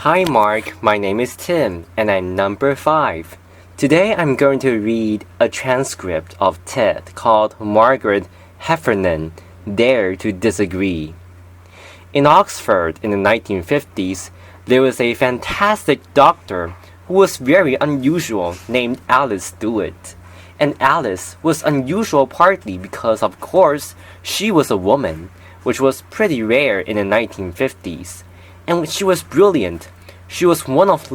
Hi Mark, my name is Tim and I'm number 5. Today I'm going to read a transcript of TED called Margaret Heffernan, Dare to Disagree. In Oxford in the 1950s, there was a fantastic doctor who was very unusual named Alice Stewart. And Alice was unusual partly because, of course, she was a woman, which was pretty rare in the 1950s. And she was brilliant. She was one of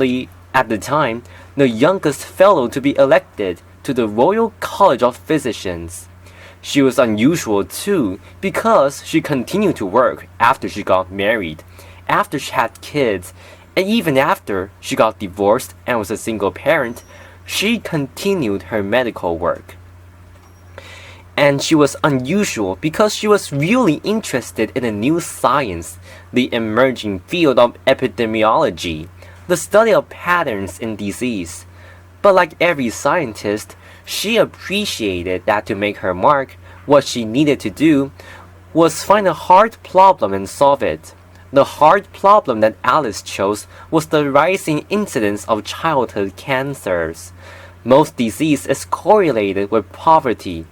at the time, the youngest fellow to be elected to the Royal College of Physicians. She was unusual too because she continued to work after she got married, after she had kids, and even after she got divorced and was a single parent, she continued her medical work. And she was unusual because she was really interested in a new science, the emerging field of epidemiology, the study of patterns in disease. But like every scientist, she appreciated that to make her mark, what she needed to do was find a hard problem and solve it. The hard problem that Alice chose was the rising incidence of childhood cancers. Most disease is correlated with poverty,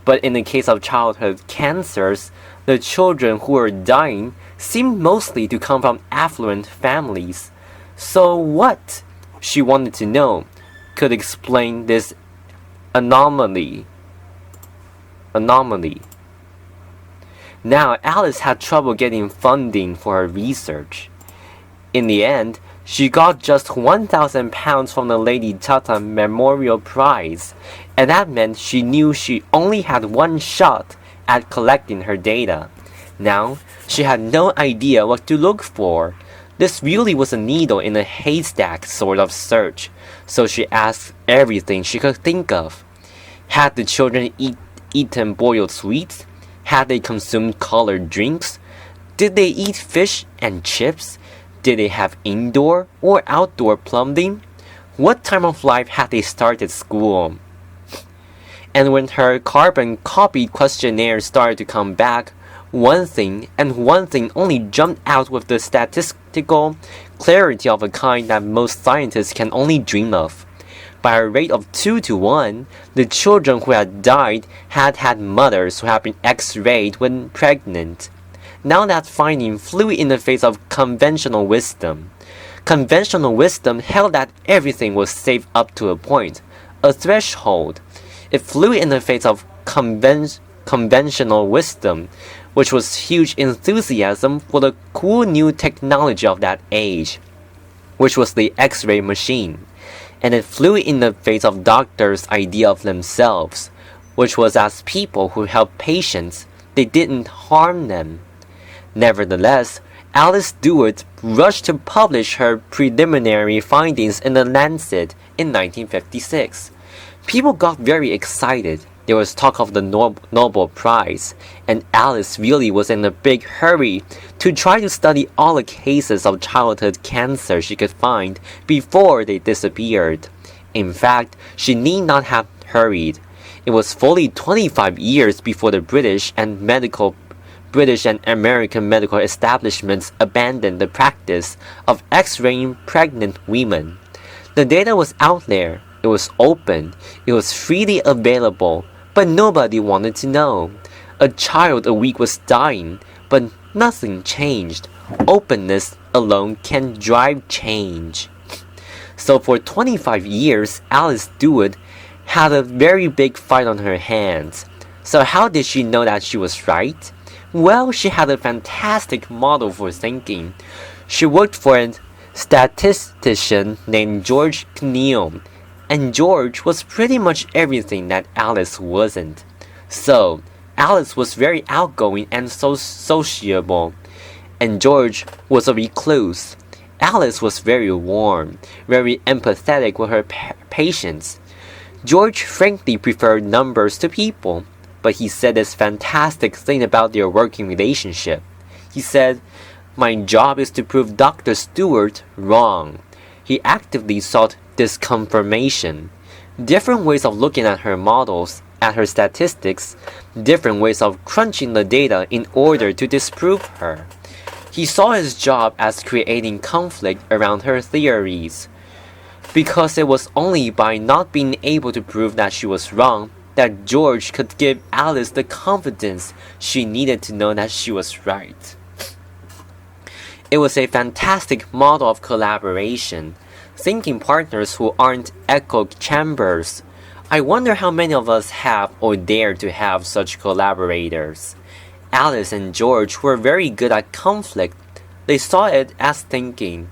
but in the case of childhood cancers, the children who are dying seem mostly to come from affluent families. So what, she wanted to know, could explain this anomaly? Now, Alice had trouble getting funding for her research. In the end, she got just £1,000 from the Lady Tata Memorial Prize, and that meant she knew she only had one shot at collecting her data. Now, she had no idea what to look for. This really was a needle in a haystack sort of search, so she asked everything she could think of. Had the children eaten boiled sweets? Had they consumed colored drinks? Did they eat fish and chips? Did they have indoor or outdoor plumbing? What time of life had they started school? And when her carbon copy questionnaire started to come back, one thing only jumped out with the statistical clarity of a kind that most scientists can only dream of. By a rate of 2 to 1, the children who had died had had mothers who had been X-rayed when pregnant. Now that finding flew in the face of conventional wisdom. Conventional wisdom held that everything was safe up to a point, a threshold. It flew in the face of conventional wisdom, which was huge enthusiasm for the cool new technology of that age, which was the X-ray machine. And it flew in the face of doctors' idea of themselves, which was as people who helped patients, they didn't harm them. Nevertheless, Alice Stewart rushed to publish her preliminary findings in The Lancet in 1956. People got very excited. There was talk of the Nobel Prize, and Alice really was in a big hurry to try to study all the cases of childhood cancer she could find before they disappeared. In fact, she need not have hurried. It was fully 25 years before the British and American medical establishments abandoned the practice of X-raying pregnant women. The data was out there. It was open. It was freely available. But nobody wanted to know. A child a week was dying, but nothing changed. Openness alone can drive change. So for 25 years, Alice Stewart had a very big fight on her hands. So how did she know that she was right? Well, she had a fantastic model for thinking. She worked for a statistician named George Kneale, and George was pretty much everything that Alice wasn't. So, Alice was very outgoing and so sociable, and George was a recluse. Alice was very warm, very empathetic with her patients. George frankly preferred numbers to people, but he said this fantastic thing about their working relationship. He said, "My job is to prove Dr. Stewart wrong." He actively sought disconfirmation. Different ways of looking at her models, at her statistics, different ways of crunching the data in order to disprove her. He saw his job as creating conflict around her theories, because it was only by not being able to prove that she was wrong that George could give Alice the confidence she needed to know that she was right. It was a fantastic model of collaboration, thinking partners who aren't echo chambers. I wonder how many of us have or dare to have such collaborators. Alice and George were very good at conflict. They saw it as thinking.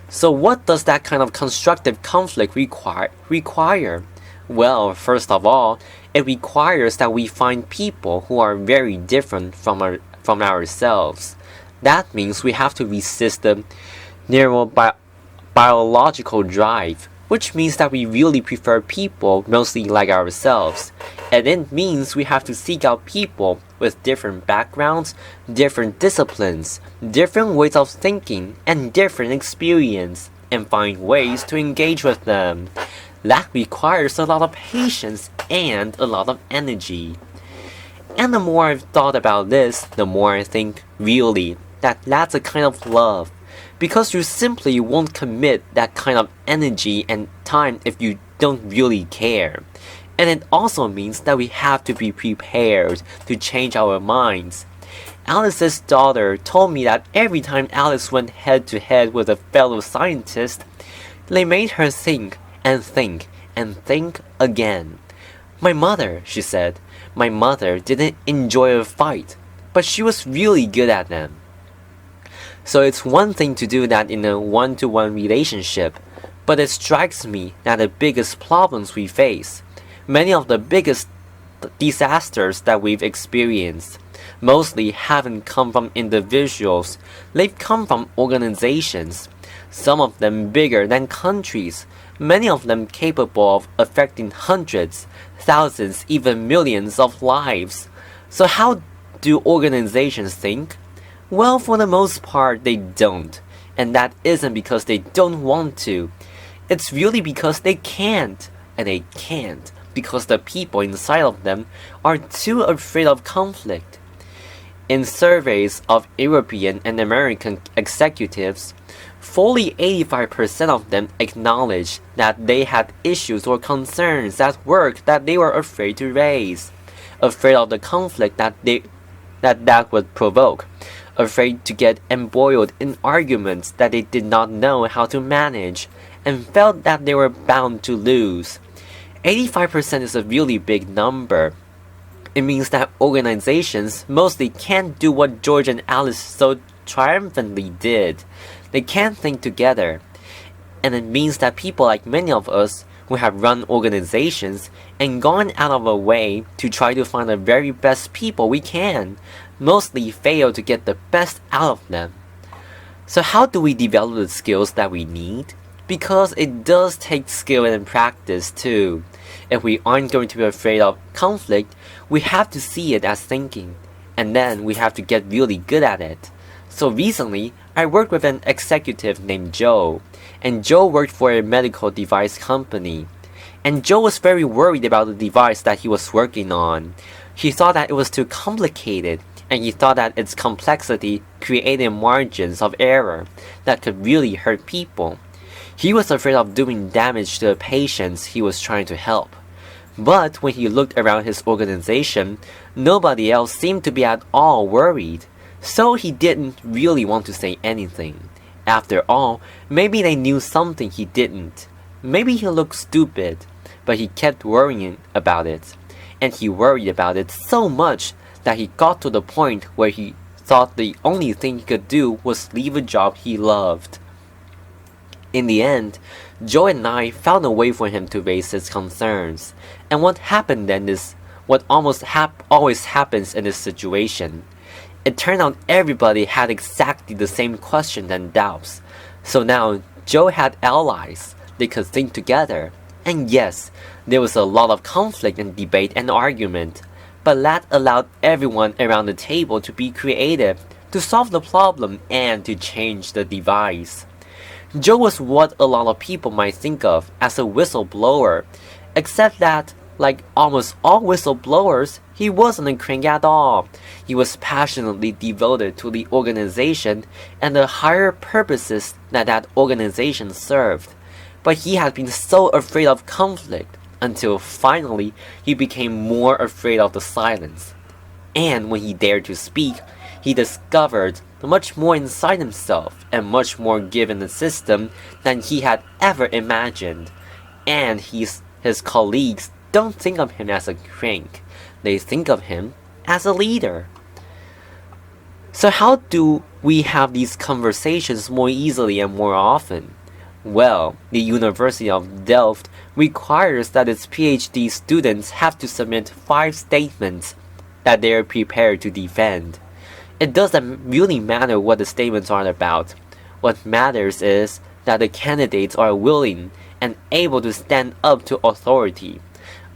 So what does that kind of constructive conflict require? Well, first of all, it requires that we find people who are very different from ourselves. That means we have to resist the biological drive, which means that we really prefer people mostly like ourselves. And it means we have to seek out people with different backgrounds, different disciplines, different ways of thinking, and different experience, and find ways to engage with them. That requires a lot of patience and a lot of energy. And the more I've thought about this, the more I think, really, that's a kind of love. Because you simply won't commit that kind of energy and time if you don't really care. And it also means that we have to be prepared to change our minds. Alice's daughter told me that every time Alice went head to head with a fellow scientist, they made her think and think and think again. My mother, she said, my mother didn't enjoy a fight, but she was really good at them. So it's one thing to do that in a one-to-one relationship, but it strikes me that the biggest problems we face, many of the biggest disasters that we've experienced, mostly haven't come from individuals, they've come from organizations, some of them bigger than countries, many of them capable of affecting hundreds, thousands, even millions of lives. So how do organizations think? Well, for the most part, they don't. And that isn't because they don't want to. It's really because they can't. And they can't because the people inside of them are too afraid of conflict. In surveys of European and American executives, fully 85% of them acknowledged that they had issues or concerns at work that they were afraid to raise, afraid of the conflict that would provoke, afraid to get embroiled in arguments that they did not know how to manage, and felt that they were bound to lose. 85% is a really big number. It means that organizations mostly can't do what George and Alice so triumphantly did. They can't think together. And it means that people like many of us who have run organizations and gone out of our way to try to find the very best people we can, mostly fail to get the best out of them. So how do we develop the skills that we need? Because it does take skill and practice too. If we aren't going to be afraid of conflict, we have to see it as thinking, and then we have to get really good at it. So recently, I worked with an executive named Joe, and Joe worked for a medical device company. And Joe was very worried about the device that he was working on. He thought that it was too complicated, and he thought that its complexity created margins of error that could really hurt people. He was afraid of doing damage to the patients he was trying to help. But when he looked around his organization, nobody else seemed to be at all worried. So he didn't really want to say anything. After all, maybe they knew something he didn't. Maybe he looked stupid, but he kept worrying about it. And he worried about it so much that he got to the point where he thought the only thing he could do was leave a job he loved. In the end, Joe and I found a way for him to raise his concerns. And what happened then is what almost always happens in this situation. It turned out everybody had exactly the same questions and doubts. So now Joe had allies. They could think together. And yes, there was a lot of conflict and debate and argument. But that allowed everyone around the table to be creative, to solve the problem, and to change the device. Joe was what a lot of people might think of as a whistleblower, except that, like almost all whistleblowers, He wasn't a crank at all. He was passionately devoted to the organization and the higher purposes that that organization served. But he had been so afraid of conflict until finally he became more afraid of the silence. And when he dared to speak, he discovered much more inside himself and much more given the system than he had ever imagined. And his colleagues don't think of him as a crank. They think of him as a leader. So how do we have these conversations more easily and more often? Well, the University of Delft requires that its PhD students have to submit 5 statements that they are prepared to defend. It doesn't really matter what the statements are about. What matters is that the candidates are willing and able to stand up to authority.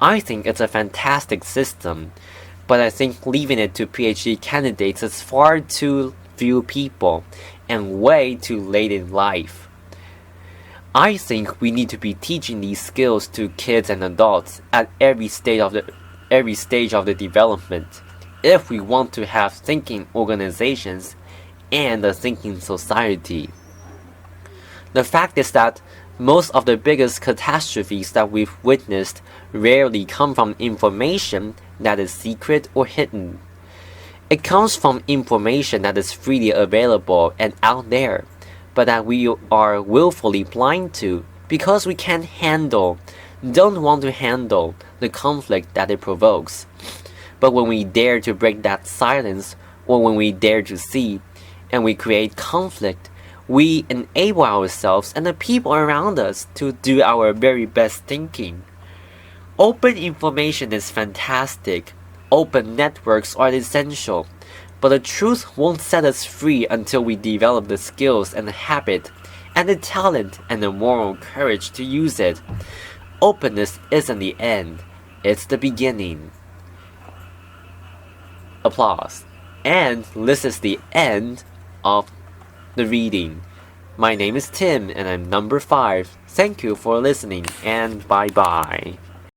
I think it's a fantastic system, but I think leaving it to PhD candidates is far too few people and way too late in life. I think we need to be teaching these skills to kids and adults at every stage of the development if we want to have thinking organizations and a thinking society. The fact is that most of the biggest catastrophes that we've witnessed rarely come from information that is secret or hidden. It comes from information that is freely available and out there, but that we are willfully blind to because we don't want to handle the conflict that it provokes. But when we dare to break that silence, or when we dare to see, and we create conflict, we enable ourselves and the people around us to do our very best thinking. Open information is fantastic. Open networks are essential. But the truth won't set us free until we develop the skills and the habit, and the talent and the moral courage to use it. Openness isn't the end, it's the beginning. Applause. And this is the end of the reading. My name is Tim and I'm number 5. Thank you for listening and bye bye.